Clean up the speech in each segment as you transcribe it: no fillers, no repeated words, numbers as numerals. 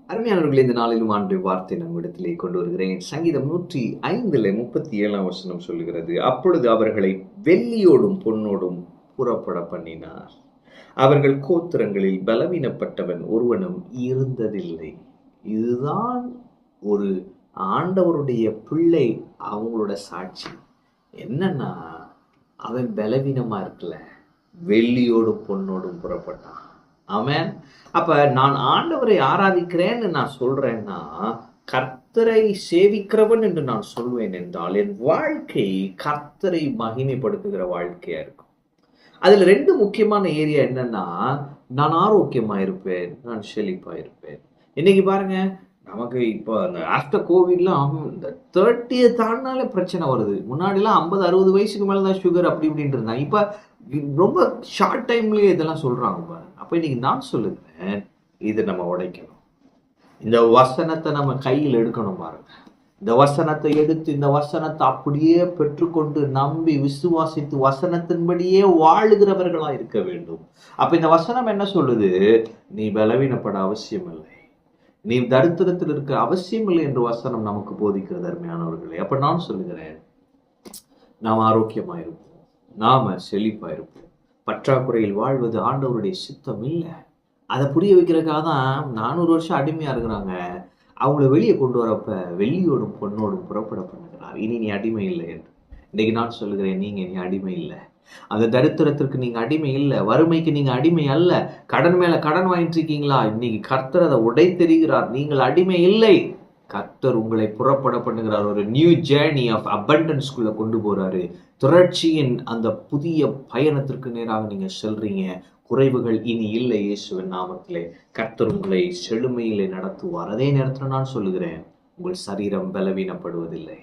அருமையானவர்களே, இந்த நாளிலும் ஆண்டுடைய வார்த்தை நம்மிடத்திலே கொண்டு வருகிறேன். சங்கீதம் 105:37 சொல்லுகிறது, அப்பொழுது அவர்களை வெள்ளியோடும் பொன்னோடும் புறப்பட பண்ணினார். அவர்கள் கோத்திரங்களில் பலவீனப்பட்டவன் ஒருவனும் இருந்ததில்லை. இதுதான் ஒரு ஆண்டவருடைய பிள்ளை அவங்களோட சாட்சி. என்னன்னா, அவன் பலவீனமா இருக்கல, வெள்ளியோடும் பொன்னோடும் புறப்பட்டான். ஆமென். அப்ப நான் ஆண்டவரை ஆராதிக்கிறேன்னு நான் சொல்றேன்னா, கர்த்தரை சேவிக்கிறவன் என்று நான் சொல்வேன் என்றால், என் வாழ்க்கை கர்த்தரை மகிமைப்படுத்துகிற வாழ்க்கையா இருக்கும். அதுல 2 முக்கியமான ஏரியா என்னன்னா, நான் ஆரோக்கியமா இருப்பேன், நான் செழிப்பா இருப்பேன். இன்னைக்கு பாருங்க, நமக்கு இப்போ அந்த ஆஃப்டர் கோவிட்லாம் இந்த 30 தாண்டினாலே பிரச்சனை வருது. முன்னாடிலாம் 50-60 வயசுக்கு மேலே தான் சுகர் அப்படி இப்படின்ட்டு இருந்தாங்க. இப்போ ரொம்ப ஷார்ட் டைம்லேயே இதெல்லாம் சொல்கிறாங்க பாருங்க. அப்போ இன்னைக்கு நான் சொல்லுகிறேன், இதை நம்ம உடைக்கணும். இந்த வசனத்தை நம்ம கையில் எடுக்கணும் பாருங்க. இந்த வசனத்தை எடுத்து இந்த வசனத்தை அப்படியே பெற்றுக்கொண்டு நம்பி விசுவாசித்து வசனத்தின்படியே வாழுகிறவர்களா இருக்க வேண்டும். அப்ப இந்த வசனம் என்ன சொல்லுது? நீ பலவீனப்பட அவசியம் இல்லை, நீ தரித்திரத்தில் இருக்க அவசியம் இல்லை என்று வசனம் நமக்கு போதிக்கிறது. அருமையானவர்களே, அப்ப நான் சொல்லுகிறேன், நாம் ஆரோக்கியமா இருப்போம், நாம செழிப்பா இருப்போம். பற்றாக்குறையில் வாழ்வது ஆண்டவருடைய சித்தம் இல்லை. அதை புரிய வைக்கிறதுக்காக தான் 400 வருஷம் அடிமையா இருக்கிறாங்க. அவங்கள வெளியே கொண்டு வரப்ப வெள்ளியோடும் பொன்னோடும் புறப்பட பண்ணுகிறார். இனி நீ அடிமை இல்லை என்று. இன்னைக்கு நான் சொல்லுகிறேன், நீங்க நீ அடிமை இல்லை. அந்த தரித்திரத்திற்கு நீங்க அடிமை இல்லை, வறுமைக்கு நீங்க அடிமை அல்ல. கடன் மேல கடன் வாங்கிட்டு இருக்கீங்களா? இன்னைக்கு கர்த்தர் அதை உடைத்தெறிகிறார். நீங்கள் அடிமை இல்லை. கர்த்தர் உங்களை புறப்பட பண்ணுகிறார். ஒரு நியூ ஜேர்னி ஆஃப் அபண்டன்ஸ்குள்ள கொண்டு போறாரு. திரட்சியின் அந்த புதிய பயணத்திற்கு நேராக நீங்க செல்றீங்க. குறைவுகள் இனி இல்லை. இயேசுவின் நாமத்திலே கர்த்தர் உங்களை செழுமையிலே நடத்துவார். அதே நேரத்தில் நான் சொல்லுகிறேன், உங்கள் சரீரம் பலவீனப்படுவதில்லை.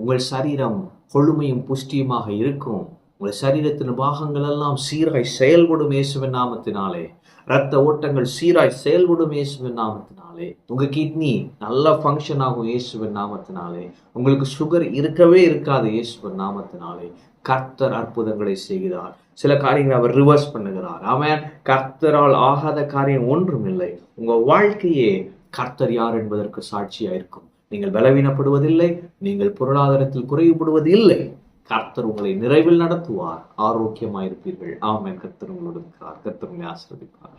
உங்கள் சரீரம் கொழுமையும் புஷ்டியுமாக இருக்கும். உங்கள் சரீரத்தின் பாகங்கள் எல்லாம் சீராய் செயல்படும் இயேசுவின் நாமத்தினாலே. இரத்த ஓட்டங்கள் சீராய் செயல்படும் இயேசுவின் நாமத்தினாலே. உங்க கிட்னி நல்லா ஃபங்க்ஷன் ஆகும் இயேசுவின் நாமத்தினாலே. உங்களுக்கு சுகர் இருக்கவே இருக்காது இயேசுவின் நாமத்தினாலே. கர்த்தர் அற்புதங்களை செய்கிறார். சில காரியங்களை அவர் ரிவர்ஸ் பண்ணுகிறார். ஆமென். கர்த்தரால் ஆகாத காரியம் ஒன்றும் இல்லை. உங்க வாழ்க்கையே கர்த்தர் யார் என்பதற்கு சாட்சியா இருக்கும். நீங்கள் பலவீனப்படுவதில்லை, நீங்கள் பொருளாதாரத்தில் குறைவுபடுவது இல்லை. கர்த்தர் உங்களை நிறைவில் நடத்துவார். ஆரோக்கியமாயிருப்பீர்கள். ஆமென். கர்த்தர் உங்களோடு இருக்கிறார். கர்த்தர் உங்களை ஆசீர்வதிப்பார்.